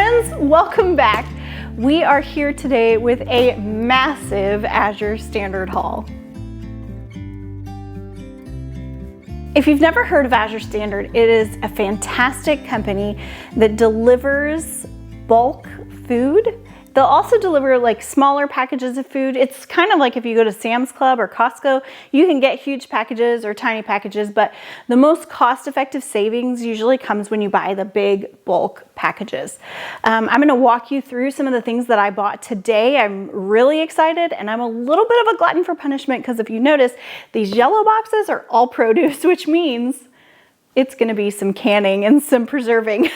friends, welcome back. We are here today with a massive Azure Standard haul. If you've never heard of Azure Standard, it is a fantastic company that delivers bulk food. They'll also deliver like smaller packages of food. It's kind of like if you go to Sam's Club or Costco, you can get huge packages or tiny packages, but the most cost-effective savings usually comes when you buy the big bulk packages. I'm gonna walk you through some of the things that I bought today. I'm really excited, and I'm a little bit of a glutton for punishment because if you notice, these yellow boxes are all produce, which means it's gonna be some canning and some preserving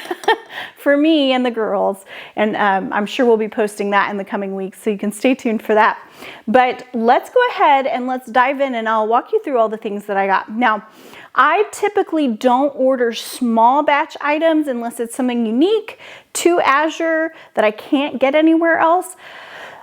for me and the girls. And I'm sure we'll be posting that in the coming weeks, so you can stay tuned for that. But let's go ahead and let's dive in, and I'll walk you through all the things that I got. Now, I typically don't order small batch items unless it's something unique to Azure that I can't get anywhere else.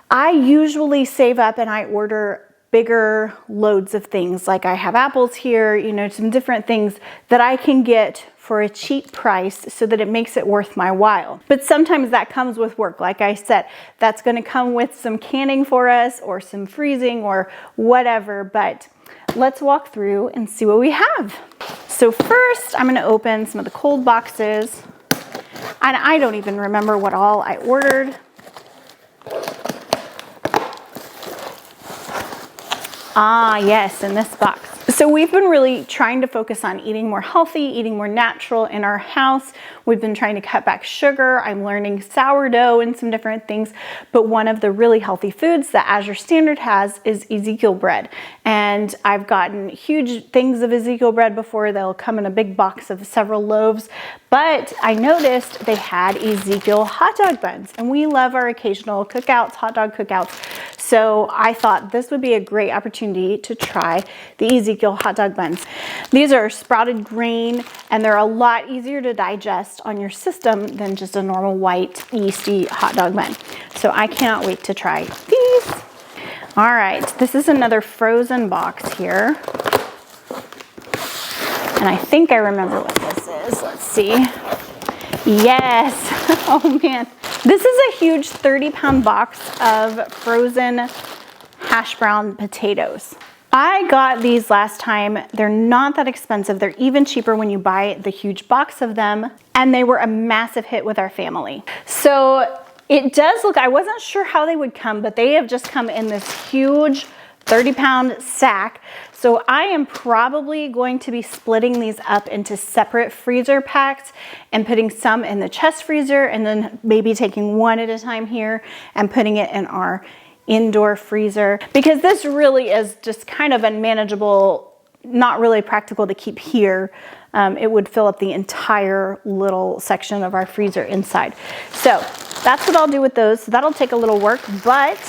I usually save up and I order bigger loads of things. Like I have apples here, you know, some different things that I can get for a cheap price so that it makes it worth my while. But sometimes that comes with work. Like I said, that's gonna come with some canning for us or some freezing or whatever, but let's walk through and see what we have. So first, I'm gonna open some of the cold boxes, and I don't even remember what all I ordered. Ah, yes, in this box. So we've been really trying to focus on eating more healthy, eating more natural in our house. We've been trying to cut back sugar. I'm learning sourdough and some different things. But one of the really healthy foods that Azure Standard has is Ezekiel bread. And I've gotten huge things of Ezekiel bread before. They'll come in a big box of several loaves. But I noticed they had Ezekiel hot dog buns. And we love our occasional cookouts, hot dog cookouts. So I thought this would be a great opportunity to try the Ezekiel hot dog buns. These are sprouted grain, and they're a lot easier to digest on your system than just a normal white yeasty hot dog bun. So I cannot wait to try these. All right, this is another frozen box here. And I think I remember what this is. Let's see. Yes, oh man. This is a huge 30-pound box of frozen hash brown potatoes. I got these last time. They're not that expensive. They're even cheaper when you buy the huge box of them. And they were a massive hit with our family. So it does look, I wasn't sure how they would come, but they have just come in this huge 30-pound sack. So I am probably going to be splitting these up into separate freezer packs and putting some in the chest freezer, and then maybe taking one at a time here and putting it in our indoor freezer, because this really is just kind of unmanageable, not really practical to keep here. It would fill up the entire little section of our freezer inside. So that's what I'll do with those. So that'll take a little work, but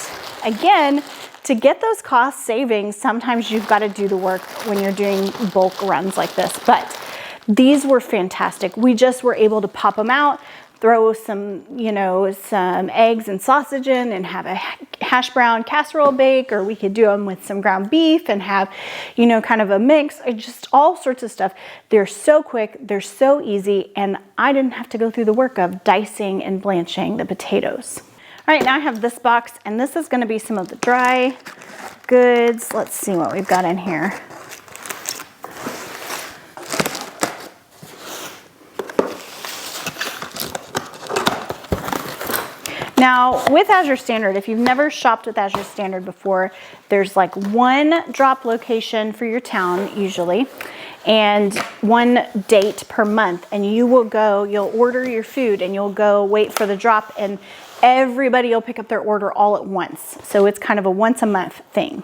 again, to get those cost savings, sometimes you've got to do the work when you're doing bulk runs like this. But these were fantastic. We just were able to pop them out, throw some, you know, some eggs and sausage in and have a hash brown casserole bake, or we could do them with some ground beef and have, you know, kind of a mix, just all sorts of stuff. They're so quick, they're so easy, and I didn't have to go through the work of dicing and blanching the potatoes. All right, now I have this box, and this is gonna be some of the dry goods. Let's see what we've got in here. Now, with Azure Standard, if you've never shopped with Azure Standard before, there's like one drop location for your town, usually, and one date per month. And you will go, you'll order your food, and you'll go wait for the drop, and everybody will pick up their order all at once. So it's kind of a once a month thing.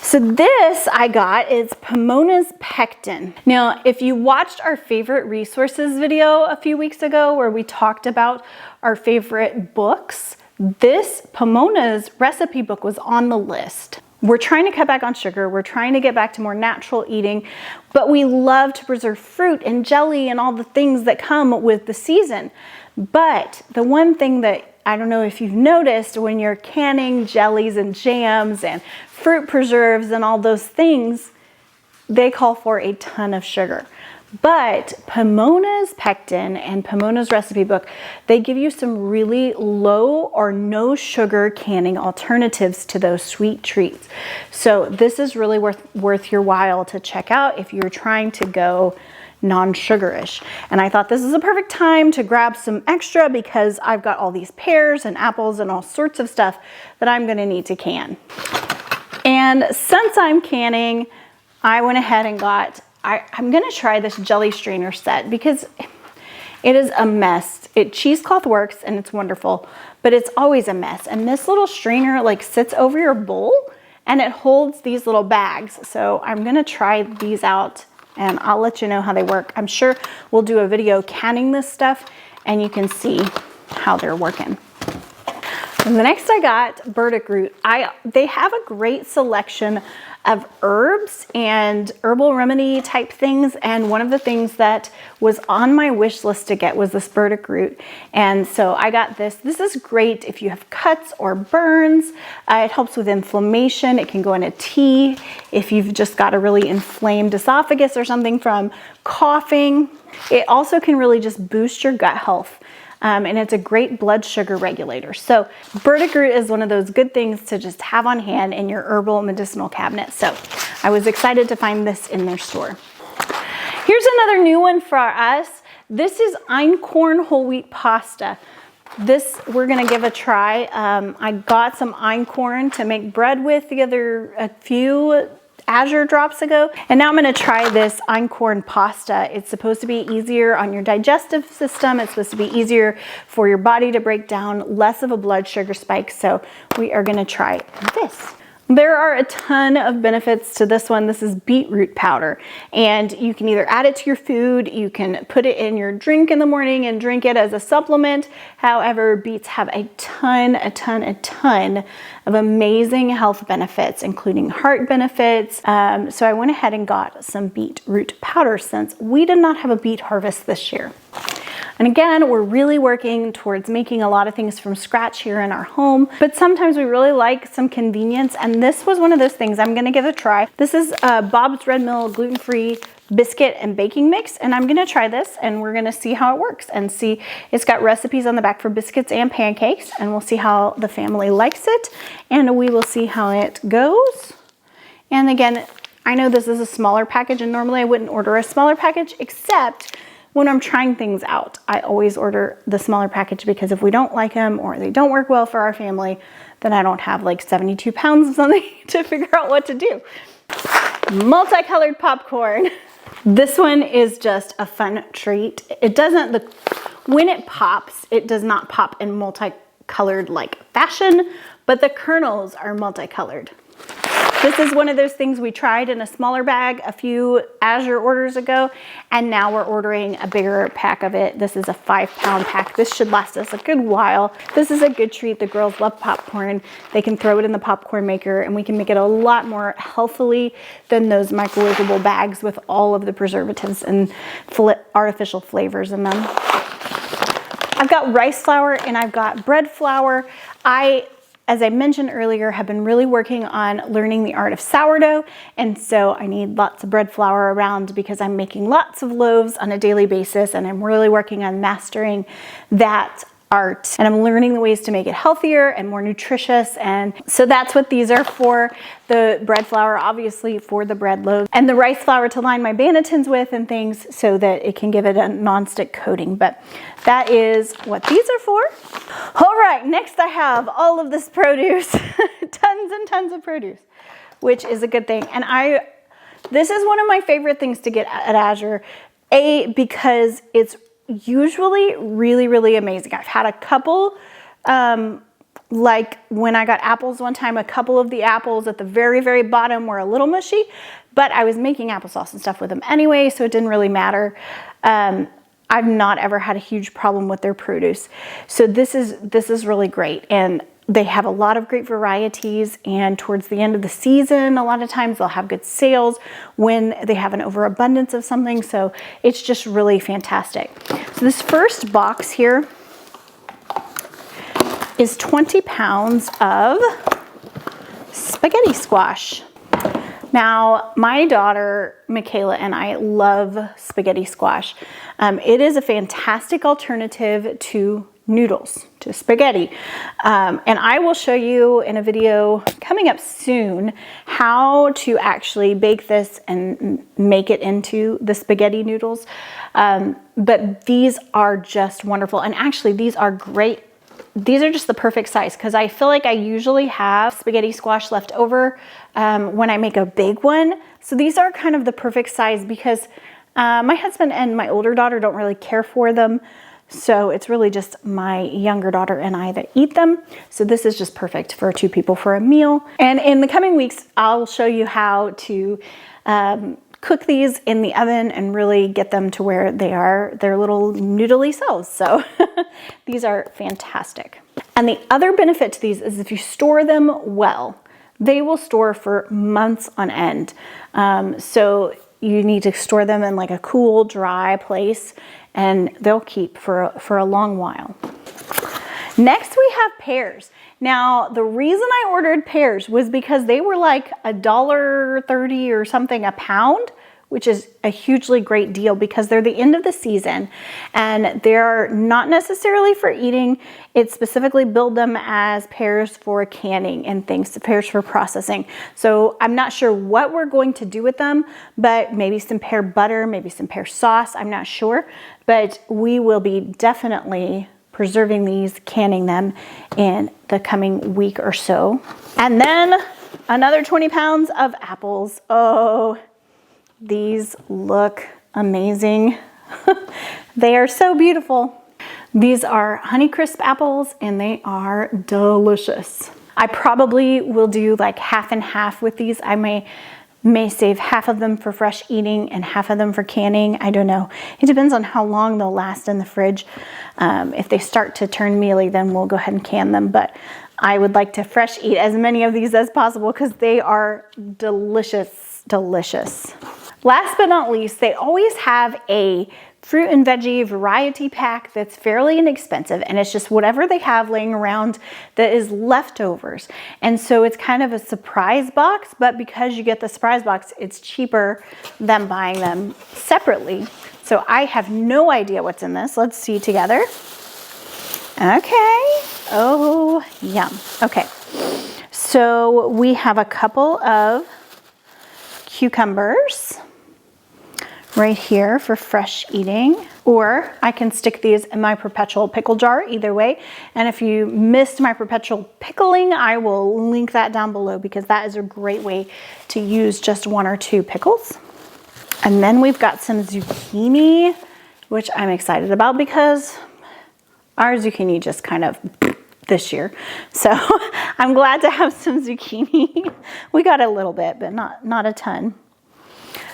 So this I got is Pomona's Pectin. Now, if you watched our favorite resources video a few weeks ago where we talked about our favorite books, this Pomona's recipe book was on the list. We're trying to cut back on sugar. We're trying to get back to more natural eating, but we love to preserve fruit and jelly and all the things that come with the season. But the one thing that I don't know if you've noticed, when you're canning jellies and jams and fruit preserves and all those things, they call for a ton of sugar. But Pomona's Pectin and Pomona's recipe book, they give you some really low or no sugar canning alternatives to those sweet treats. So this is really worth your while to check out if you're trying to go non-sugarish. And I thought this is a perfect time to grab some extra because I've got all these pears and apples and all sorts of stuff that I'm gonna need to can. And since I'm canning, I went ahead and got, I'm gonna try this jelly strainer set because it is a mess. Cheesecloth works and it's wonderful, but it's always a mess. And this little strainer like sits over your bowl and it holds these little bags. So I'm gonna try these out and I'll let you know how they work. I'm sure we'll do a video canning this stuff and you can see how they're working. And the next I got burdock root. They have a great selection of herbs and herbal remedy type things. And one of the things that was on my wish list to get was this burdock root. And so I got this. This is great if you have cuts or burns. It helps with inflammation. It can go in a tea if you've just got a really inflamed esophagus or something from coughing. It also can really just boost your gut health. And it's a great blood sugar regulator. So burdock root is one of those good things to just have on hand in your herbal medicinal cabinet. So I was excited to find this in their store. Here's another new one for us. This is einkorn whole wheat pasta. This we're gonna give a try. I got some einkorn to make bread with a few Azure drops ago. And now I'm gonna try this einkorn pasta. It's supposed to be easier on your digestive system. It's supposed to be easier for your body to break down, less of a blood sugar spike. So we are gonna try this. There are a ton of benefits to this one. This is beetroot powder, and you can either add it to your food, you can put it in your drink in the morning and drink it as a supplement. However, beets have a ton of amazing health benefits, including heart benefits. So I went ahead and got some beetroot powder since we did not have a beet harvest this year. And again, we're really working towards making a lot of things from scratch here in our home, but sometimes we really like some convenience, and this was one of those things I'm gonna give a try. This is Bob's Red Mill gluten-free biscuit and baking mix, and I'm gonna try this and we're gonna see how it works and see. It's got recipes on the back for biscuits and pancakes, and we'll see how the family likes it, and we will see how it goes. And again, I know this is a smaller package, and normally I wouldn't order a smaller package, except when I'm trying things out. I always order the smaller package because if we don't like them or they don't work well for our family, then I don't have like 72 pounds of something to figure out what to do. Multicolored popcorn. This one is just a fun treat. It doesn't, when it pops, it does not pop in multicolored like fashion, but the kernels are multicolored. This is one of those things we tried in a smaller bag a few Azure orders ago, and now we're ordering a bigger pack of it. This is a 5-pound pack. This should last us a good while. This is a good treat. The girls love popcorn. They can throw it in the popcorn maker, and we can make it a lot more healthily than those microwavable bags with all of the preservatives and artificial flavors in them. I've got rice flour and I've got bread flour. As I mentioned earlier, have been really working on learning the art of sourdough. And so I need lots of bread flour around because I'm making lots of loaves on a daily basis, and I'm really working on mastering that art. And I'm learning the ways to make it healthier and more nutritious. And so that's what these are for. The bread flour, obviously, for the bread loaves, and the rice flour to line my bannetons with and things so that it can give it a non-stick coating. But that is what these are for. All right, next I have all of this produce, tons and tons of produce, which is a good thing. And this is one of my favorite things to get at Azure, because it's usually really amazing. I've had a couple, like when I got apples one time, a couple of the apples at the very bottom were a little mushy, but I was making applesauce and stuff with them anyway, so it didn't really matter. I've not ever had a huge problem with their produce. So this is really great. And they have a lot of great varieties, and towards the end of the season, a lot of times they'll have good sales when they have an overabundance of something. So it's just really fantastic. So this first box here is 20 pounds of spaghetti squash. Now, my daughter, Michaela, and I love spaghetti squash. It is a fantastic alternative to noodles, to spaghetti. And I will show you in a video coming up soon how to actually bake this and make it into the spaghetti noodles. But these are just wonderful. And actually, these are great. These are just the perfect size because I feel like I usually have spaghetti squash left over when I make a big one. So these are kind of the perfect size because my husband and my older daughter don't really care for them. So it's really just my younger daughter and I that eat them. So this is just perfect for 2 people for a meal. And in the coming weeks, I'll show you how to cook these in the oven and really get them to where they are their little noodly selves. So these are fantastic. And the other benefit to these is if you store them well, they will store for months on end. So you need to store them in like a cool, dry place and they'll keep for a long while. Next we have pears. Now, the reason I ordered pears was because they were like $1.30 or something a pound, which is a hugely great deal because they're the end of the season and they're not necessarily for eating. It specifically build them as pears for canning and things, pears for processing. So I'm not sure what we're going to do with them, but maybe some pear butter, maybe some pear sauce, I'm not sure. But we will be definitely preserving these, canning them in the coming week or so. And then another 20 pounds of apples. Oh, these look amazing. They are so beautiful. These are Honeycrisp apples and they are delicious. I probably will do like half and half with these. I may save half of them for fresh eating and half of them for canning. I don't know. It depends on how long they'll last in the fridge. If they start to turn mealy, then we'll go ahead and can them. But I would like to fresh eat as many of these as possible because they are delicious, delicious. Last but not least, they always have a fruit and veggie variety pack that's fairly inexpensive, and it's just whatever they have laying around that is leftovers. And so it's kind of a surprise box, but because you get the surprise box, it's cheaper than buying them separately. So I have no idea what's in this. Let's see together. Okay. Oh, yum. Okay. So we have a couple of cucumbers right here for fresh eating, or I can stick these in my perpetual pickle jar, either way. And if you missed my perpetual pickling, I will link that down below because that is a great way to use just 1 or 2 pickles. And then we've got some zucchini, which I'm excited about because our zucchini just kind of this year. So I'm glad to have some zucchini. We got a little bit, but not a ton.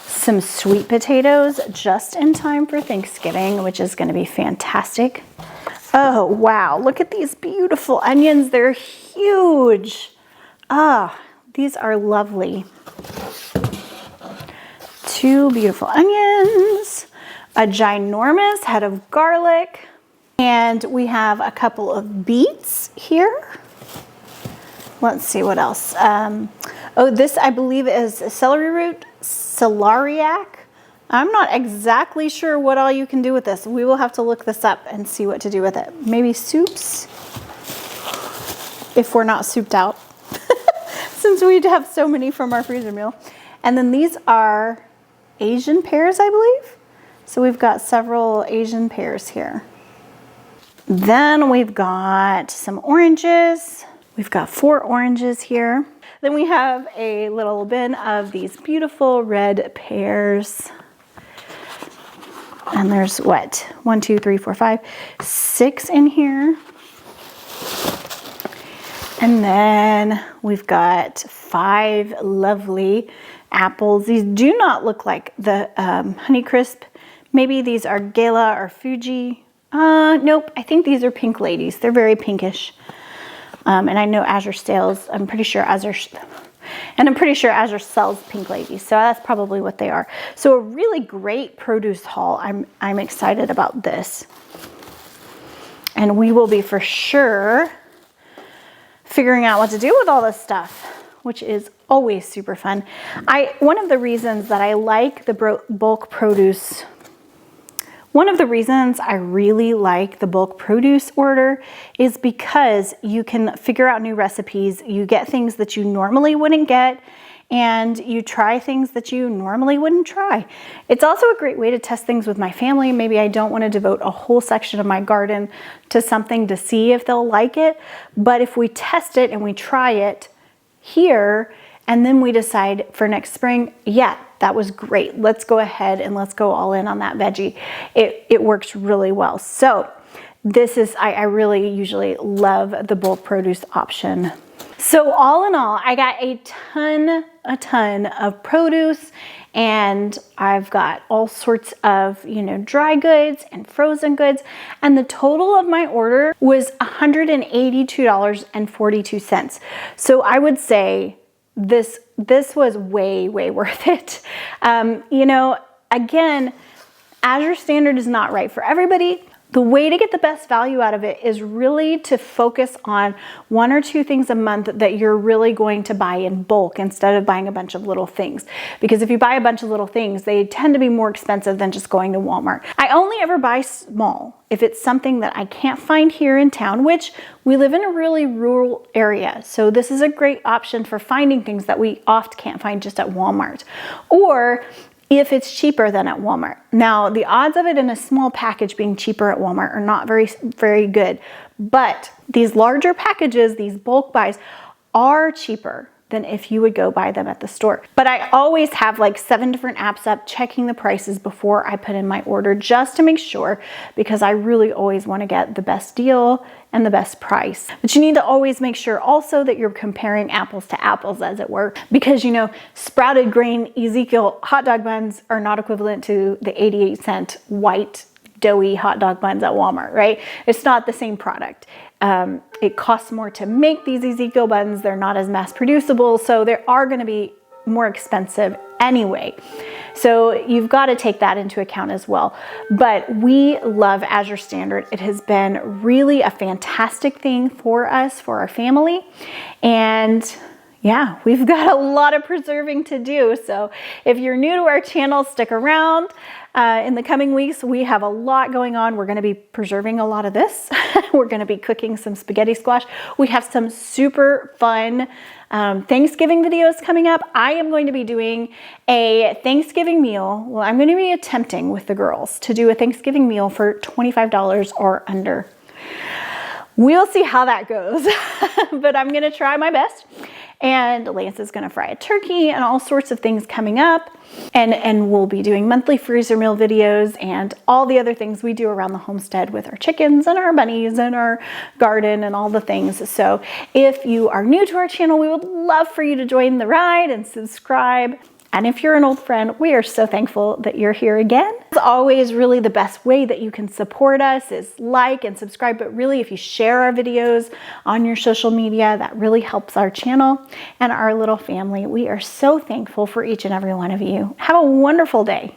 Some sweet potatoes just in time for Thanksgiving, which is going to be fantastic. Oh, wow. Look at these beautiful onions. They're huge. Ah, these are lovely. 2 beautiful onions, a ginormous head of garlic, and we have a couple of beets here. Let's see what else. Oh, this I believe is celery root, celeriac. I'm not exactly sure what all you can do with this. We will have to look this up and see what to do with it. Maybe soups, if we're not souped out, since we have so many from our freezer meal. And then these are Asian pears, I believe. So we've got several Asian pears here. Then we've got some oranges. We've got 4 oranges here. Then we have a little bin of these beautiful red pears. And there's what? 1, 2, 3, 4, 5, 6 in here. And then we've got 5 lovely apples. These do not look like the Honeycrisp. Maybe these are Gala or Fuji. Nope, I think these are pink ladies. They're very pinkish. And I know Azure sells, I'm pretty sure Azure sells pink ladies. So that's probably what they are. So a really great produce haul. I'm excited about this. And we will be for sure figuring out what to do with all this stuff, which is always super fun. One of the reasons that I like the bulk produce, one of the reasons I really like the bulk produce order is because you can figure out new recipes, you get things that you normally wouldn't get, and you try things that you normally wouldn't try. It's also a great way to test things with my family. Maybe I don't want to devote a whole section of my garden to something to see if they'll like it, but if we test it and we try it here, and then we decide for next spring, yeah, that was great. Let's go ahead and let's go all in on that veggie. It works really well. So this is, I really usually love the bulk produce option. So all in all, I got a ton of produce, and I've got all sorts of, dry goods and frozen goods. And the total of my order was $182.42. So I would say this was way worth it. Again, Azure Standard is not right for everybody. The way to get the best value out of it is really to focus on 1 or 2 things a month that you're really going to buy in bulk instead of buying a bunch of little things. Because if you buy a bunch of little things, they tend to be more expensive than just going to Walmart. I only ever buy small if it's something that I can't find here in town, which we live in a really rural area. So this is a great option for finding things that we oft can't find just at Walmart. Or if it's cheaper than at Walmart. Now, the odds of it in a small package being cheaper at Walmart are not very good, but these larger packages, these bulk buys, are cheaper than if you would go buy them at the store. But I always have like 7 different apps up checking the prices before I put in my order, just to make sure, because I really always want to get the best deal and the best price. But you need to always make sure also that you're comparing apples to apples, as it were, because sprouted grain Ezekiel hot dog buns are not equivalent to the 88-cent white doughy hot dog buns at Walmart, right? It's not the same product. It costs more to make these Ezekiel buns. They're not as mass producible, so they are going to be more expensive anyway. So you've got to take that into account as well. But we love Azure Standard. It has been really a fantastic thing for us, for our family. And yeah, we've got a lot of preserving to do. So if you're new to our channel, stick around. In the coming weeks, we have a lot going on. We're going to be preserving a lot of this. We're going to be cooking some spaghetti squash. We have some super fun Thanksgiving videos coming up. I am going to be doing a Thanksgiving meal. Well, I'm going to be attempting with the girls to do a Thanksgiving meal for $25 or under. We'll see how that goes, but I'm going to try my best. And Lance is going to fry a turkey and all sorts of things coming up. And we'll be doing monthly freezer meal videos and all the other things we do around the homestead with our chickens and our bunnies and our garden and all the things. So if you are new to our channel, we would love for you to join the ride and subscribe. And if you're an old friend, we are so thankful that you're here again. As always, really the best way that you can support us is like and subscribe, but really if you share our videos on your social media, that really helps our channel and our little family. We are so thankful for each and every one of you. Have a wonderful day.